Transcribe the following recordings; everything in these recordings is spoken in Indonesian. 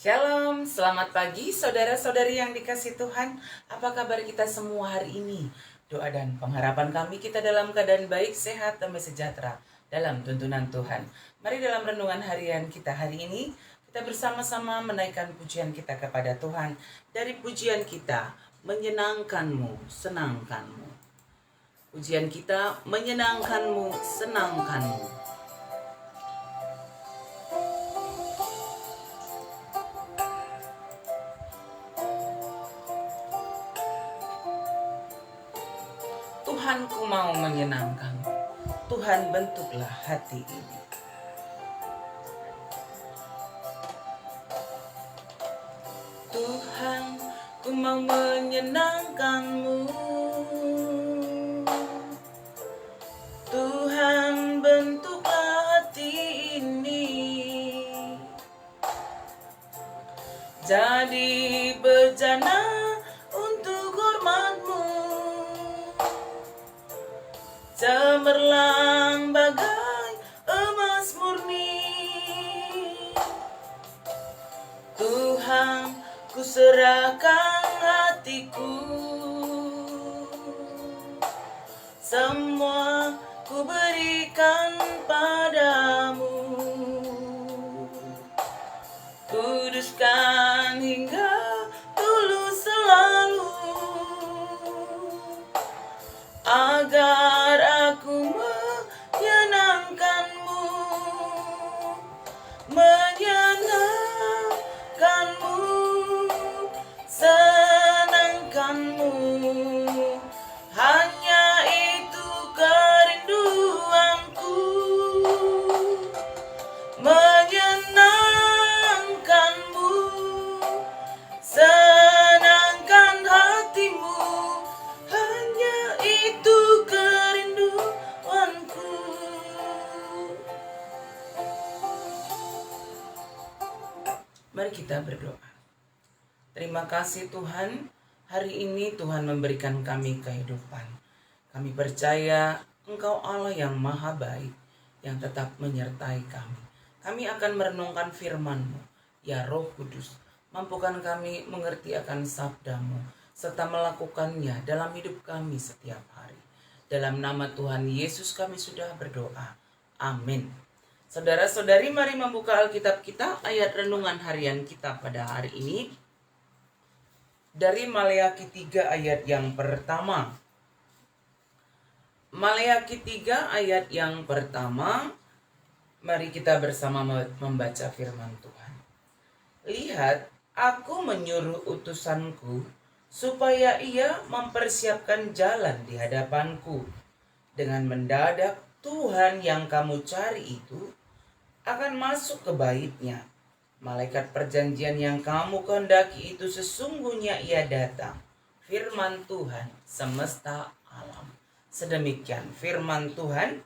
Shalom, selamat pagi saudara-saudari yang dikasih Tuhan. Apa kabar kita semua hari ini? Doa dan pengharapan kami kita dalam keadaan baik, sehat, damai sejahtera dalam tuntunan Tuhan. Mari dalam renungan harian kita hari ini, kita bersama-sama menaikkan pujian kita kepada Tuhan. Dari pujian kita, menyenangkanmu, senangkanmu. Pujian kita, menyenangkanmu, senangkanmu. Tuhanku mau menyenangkan. Tuhan bentuklah hati ini. Tuhan, ku mau menyenangkanmu. Tuhan bentuklah hati ini. Jadi bejana untuk hormat-Mu. Cemerlang bagai emas murni. Tuhan, ku serahkan hatiku. Semua ku berikan padamu. Kuduskan hingga tulus selalu, agar aku menyenangkanmu, menyenangkanmu, senangkanmu. Hanya itu kerinduanku, menyenangkanmu, senangkan hatimu. Hanya itu kerinduanku. Mari kita berdoa. Terima kasih Tuhan, hari ini Tuhan memberikan kami kehidupan. Kami percaya Engkau Allah yang maha baik, yang tetap menyertai kami. Kami akan merenungkan firman-Mu, ya Roh Kudus. Mampukan kami mengerti akan sabda-Mu, serta melakukannya dalam hidup kami setiap hari. Dalam nama Tuhan Yesus kami sudah berdoa. Amin. Saudara-saudari, mari membuka Alkitab kita, ayat renungan harian kita pada hari ini. Dari Maleakhi 3 ayat yang pertama. Maleakhi 3 ayat yang pertama. Mari kita bersama membaca firman Tuhan. Lihat, aku menyuruh utusanku supaya ia mempersiapkan jalan di hadapanku. Dengan mendadak Tuhan yang kamu cari itu akan masuk ke baitnya. Malaikat perjanjian yang kamu kehendaki itu sesungguhnya ia datang. Firman Tuhan semesta alam. Sedemikian firman Tuhan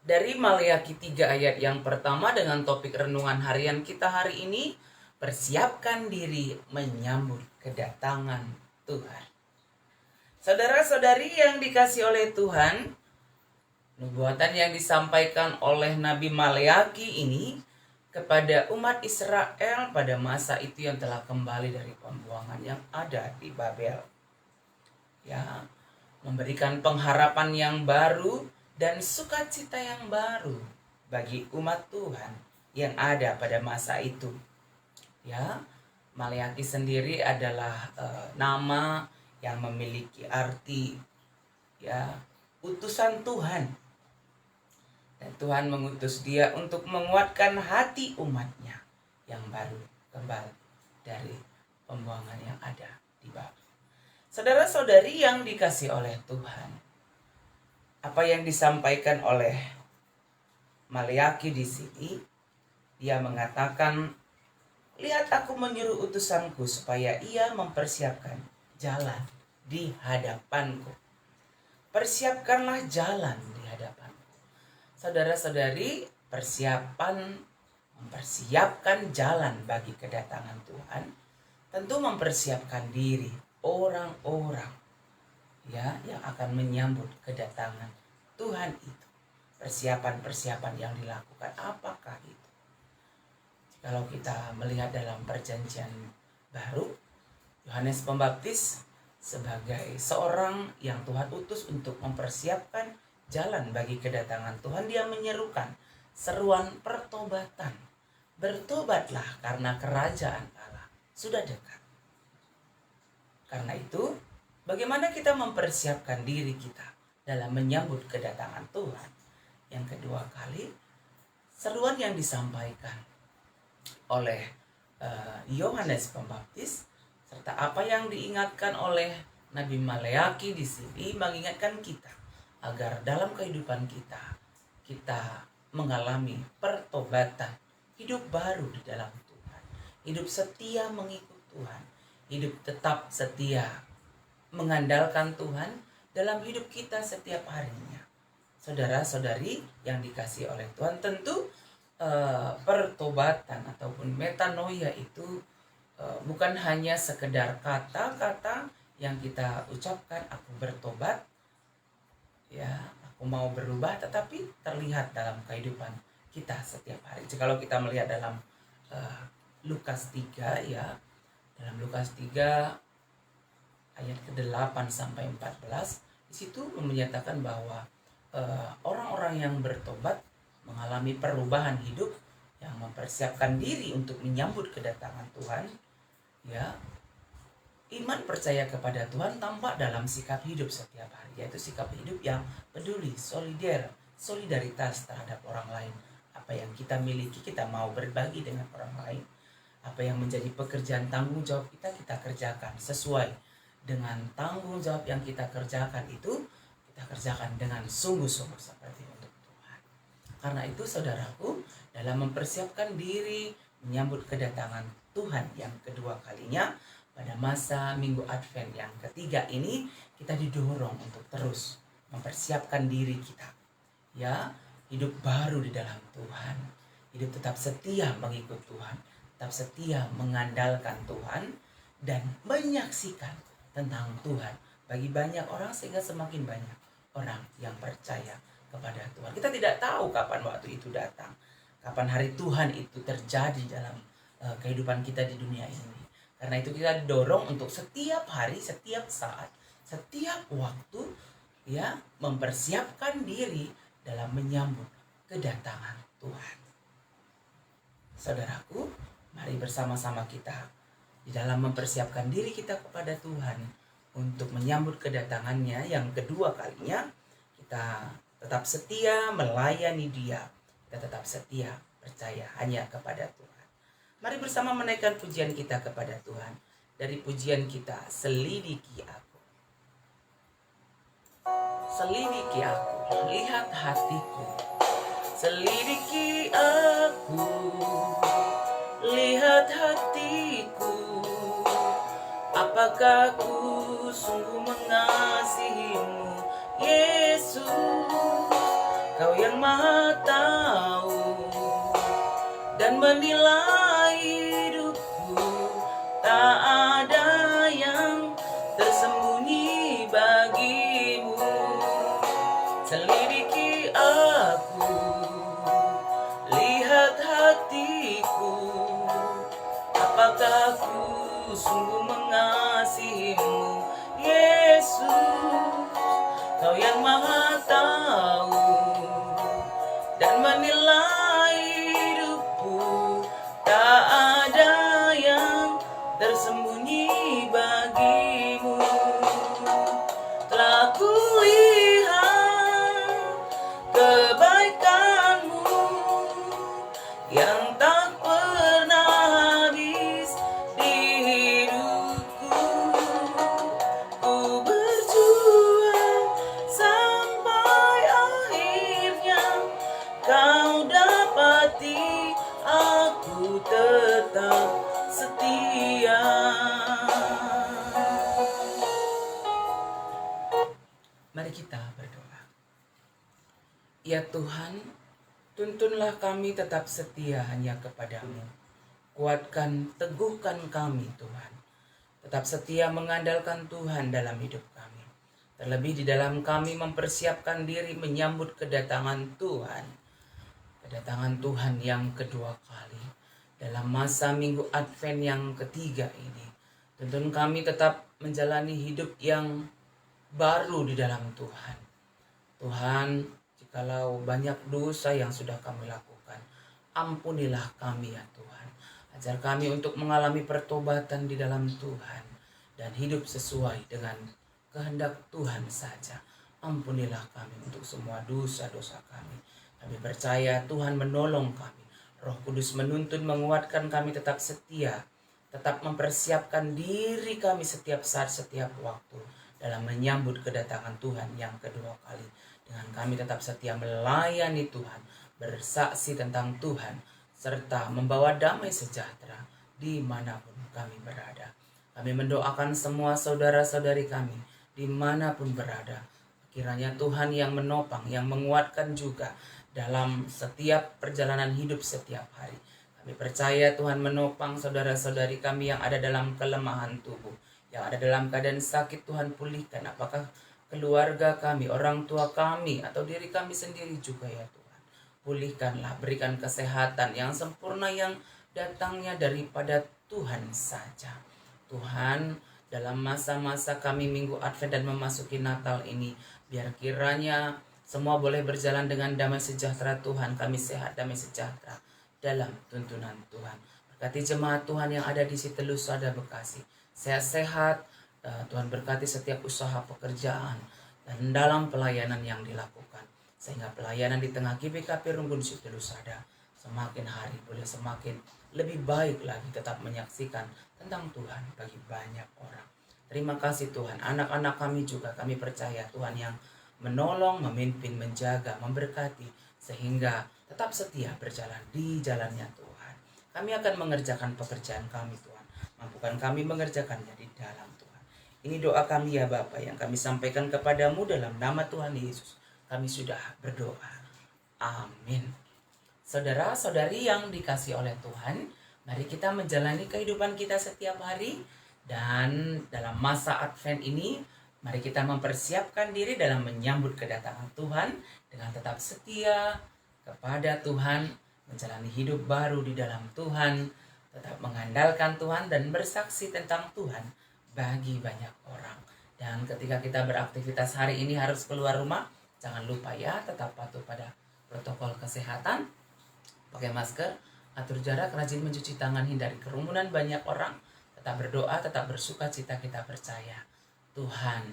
dari Maleakhi 3 ayat yang pertama dengan topik renungan harian kita hari ini. Persiapkan diri menyambut kedatangan Tuhan. Saudara-saudari yang dikasih oleh Tuhan, nubuatan yang disampaikan oleh Nabi Maleakhi ini kepada umat Israel pada masa itu yang telah kembali dari pembuangan yang ada di Babel. Ya, memberikan pengharapan yang baru dan sukacita yang baru bagi umat Tuhan yang ada pada masa itu. Ya, Maleakhi sendiri adalah nama yang memiliki arti ya utusan Tuhan. Dan Tuhan mengutus dia untuk menguatkan hati umatnya yang baru kembali dari pembuangan yang ada di Babel. Saudara-saudari yang dikasih oleh Tuhan, apa yang disampaikan oleh Maleakhi di sini, dia mengatakan, lihat aku menyuruh utusanku supaya ia mempersiapkan jalan di hadapanku. Persiapkanlah jalan di hadapanku. Saudara-saudari, mempersiapkan jalan bagi kedatangan Tuhan, tentu mempersiapkan diri orang-orang ya yang akan menyambut kedatangan Tuhan itu. Persiapan-persiapan yang dilakukan apakah itu? Kalau kita melihat dalam perjanjian baru, Yohanes Pembaptis sebagai seorang yang Tuhan utus untuk mempersiapkan jalan bagi kedatangan Tuhan, dia menyerukan seruan pertobatan. Bertobatlah karena kerajaan Allah sudah dekat. Karena itu, bagaimana kita mempersiapkan diri kita dalam menyambut kedatangan Tuhan? Yang kedua kali, seruan yang disampaikan oleh Yohanes Pembaptis serta apa yang diingatkan oleh Nabi Maleaki di sini mengingatkan kita agar dalam kehidupan kita mengalami pertobatan, hidup baru di dalam Tuhan, hidup setia mengikut Tuhan, hidup tetap setia mengandalkan Tuhan dalam hidup kita setiap harinya. Saudara-saudari yang dikasihi oleh Tuhan, tentu pertobatan ataupun metanoia itu bukan hanya sekedar kata-kata yang kita ucapkan, aku bertobat, ya, aku mau berubah, tetapi terlihat dalam kehidupan kita setiap hari. Kalau kita melihat dalam Lukas 3, ya, dalam Lukas 3 ayat ke-8 sampai 14, di situ menyatakan bahwa orang-orang yang bertobat mengalami perubahan hidup yang mempersiapkan diri untuk menyambut kedatangan Tuhan. Ya, iman percaya kepada Tuhan tampak dalam sikap hidup setiap hari, yaitu sikap hidup yang peduli, solidaritas terhadap orang lain. Apa yang kita miliki kita mau berbagi dengan orang lain. Apa yang menjadi pekerjaan tanggung jawab kita kerjakan sesuai dengan tanggung jawab yang kita kerjakan itu, kita kerjakan dengan sungguh-sungguh seperti untuk Tuhan. Karena itu saudaraku, dalam mempersiapkan diri menyambut kedatangan Tuhan yang kedua kalinya pada masa Minggu Advent yang ketiga ini, kita didorong untuk terus mempersiapkan diri kita, ya, hidup baru di dalam Tuhan, hidup tetap setia mengikut Tuhan, tetap setia mengandalkan Tuhan, dan menyaksikan tentang Tuhan bagi banyak orang, sehingga semakin banyak orang yang percaya kepada Tuhan. Kita tidak tahu kapan waktu itu datang, kapan hari Tuhan itu terjadi dalam kehidupan kita di dunia ini. Karena itu kita didorong untuk setiap hari, setiap saat, setiap waktu, ya, mempersiapkan diri dalam menyambut kedatangan Tuhan. Saudaraku, mari bersama-sama kita di dalam mempersiapkan diri kita kepada Tuhan untuk menyambut kedatangannya yang kedua kalinya. Kita tetap setia melayani Dia, kita tetap setia percaya hanya kepada Tuhan. Mari bersama menaikkan pujian kita kepada Tuhan. Dari pujian kita, selidiki aku. Selidiki aku, lihat hatiku. Selidiki aku, lihat hatiku. Apakah ku sungguh mengasihimu, Yesus? Kau yang Maha tahu dan menilai hidupku. Tak ada yang tersembunyi bagimu. Selidiki aku, lihat hatiku. Apakah ku sungguh mengasihimu, Yesus? Kau yang Maha tahu dan menilai hidupku. Tak ada yang tersembunyi bagimu. Telah kulihat kebaikanmu yang tak pernah habis di hidupku. Ku berjuang sampai akhirnya kau dapati aku tetap setia. Mari kita berdoa. Ya Tuhan, tuntunlah kami tetap setia hanya kepadamu. Kuatkan, teguhkan kami Tuhan. Tetap setia mengandalkan Tuhan dalam hidup kami. Terlebih di dalam kami mempersiapkan diri menyambut kedatangan Tuhan. Kedatangan Tuhan yang kedua kali. dalam masa Minggu Advent yang ketiga ini. Tuntun kami tetap menjalani hidup yang baru di dalam Tuhan. Tuhan, jikalau banyak dosa yang sudah kami lakukan, ampunilah kami ya Tuhan. Ajar kami untuk mengalami pertobatan di dalam Tuhan dan hidup sesuai dengan kehendak Tuhan saja. Ampunilah kami untuk semua dosa-dosa kami. Kami percaya Tuhan menolong kami. Roh Kudus menuntun, menguatkan kami tetap setia, tetap mempersiapkan diri kami setiap saat, setiap waktu dalam menyambut kedatangan Tuhan yang kedua kali. Dengan kami tetap setia melayani Tuhan, bersaksi tentang Tuhan, serta membawa damai sejahtera dimanapun kami berada. Kami mendoakan semua saudara-saudari kami dimanapun berada. Kiranya Tuhan yang menopang, yang menguatkan juga dalam setiap perjalanan hidup setiap hari. Kami percaya Tuhan menopang saudara-saudari kami yang ada dalam kelemahan tubuh, yang ada dalam keadaan sakit. Tuhan pulihkan, apakah keluarga kami, orang tua kami, atau diri kami sendiri juga ya Tuhan. Pulihkanlah, berikan kesehatan yang sempurna yang datangnya daripada Tuhan saja. Tuhan, dalam masa-masa kami Minggu Advent dan memasuki Natal ini, biar kiranya semua boleh berjalan dengan damai sejahtera Tuhan. Kami sehat, damai sejahtera dalam tuntunan Tuhan. Berkati jemaat Tuhan yang ada di Siti Lusada, Bekasi. Sehat-sehat, Tuhan berkati setiap usaha pekerjaan dan dalam pelayanan yang dilakukan. Sehingga pelayanan di tengah GBKP Runggun Siti Lusada semakin hari boleh semakin lebih baik lagi, tetap menyaksikan tentang Tuhan bagi banyak orang. Terima kasih Tuhan, anak-anak kami juga kami percaya Tuhan yang menolong, memimpin, menjaga, memberkati, sehingga tetap setia berjalan di jalannya Tuhan. Kami akan mengerjakan pekerjaan kami Tuhan. Mampukan kami mengerjakannya di dalam Tuhan. Ini doa kami ya Bapa yang kami sampaikan kepadamu dalam nama Tuhan Yesus. Kami sudah berdoa. Amin. Saudara-saudari yang dikasihi oleh Tuhan, mari kita menjalani kehidupan kita setiap hari. Dan dalam masa Advent ini, mari kita mempersiapkan diri dalam menyambut kedatangan Tuhan dengan tetap setia kepada Tuhan, menjalani hidup baru di dalam Tuhan, tetap mengandalkan Tuhan dan bersaksi tentang Tuhan bagi banyak orang. Dan ketika kita beraktivitas hari ini harus keluar rumah, jangan lupa ya tetap patuh pada protokol kesehatan, pakai masker, atur jarak, rajin mencuci tangan, hindari kerumunan banyak orang, tetap berdoa, tetap bersuka cita, kita percaya Tuhan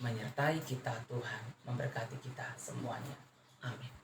menyertai kita, Tuhan memberkati kita semuanya. Amin.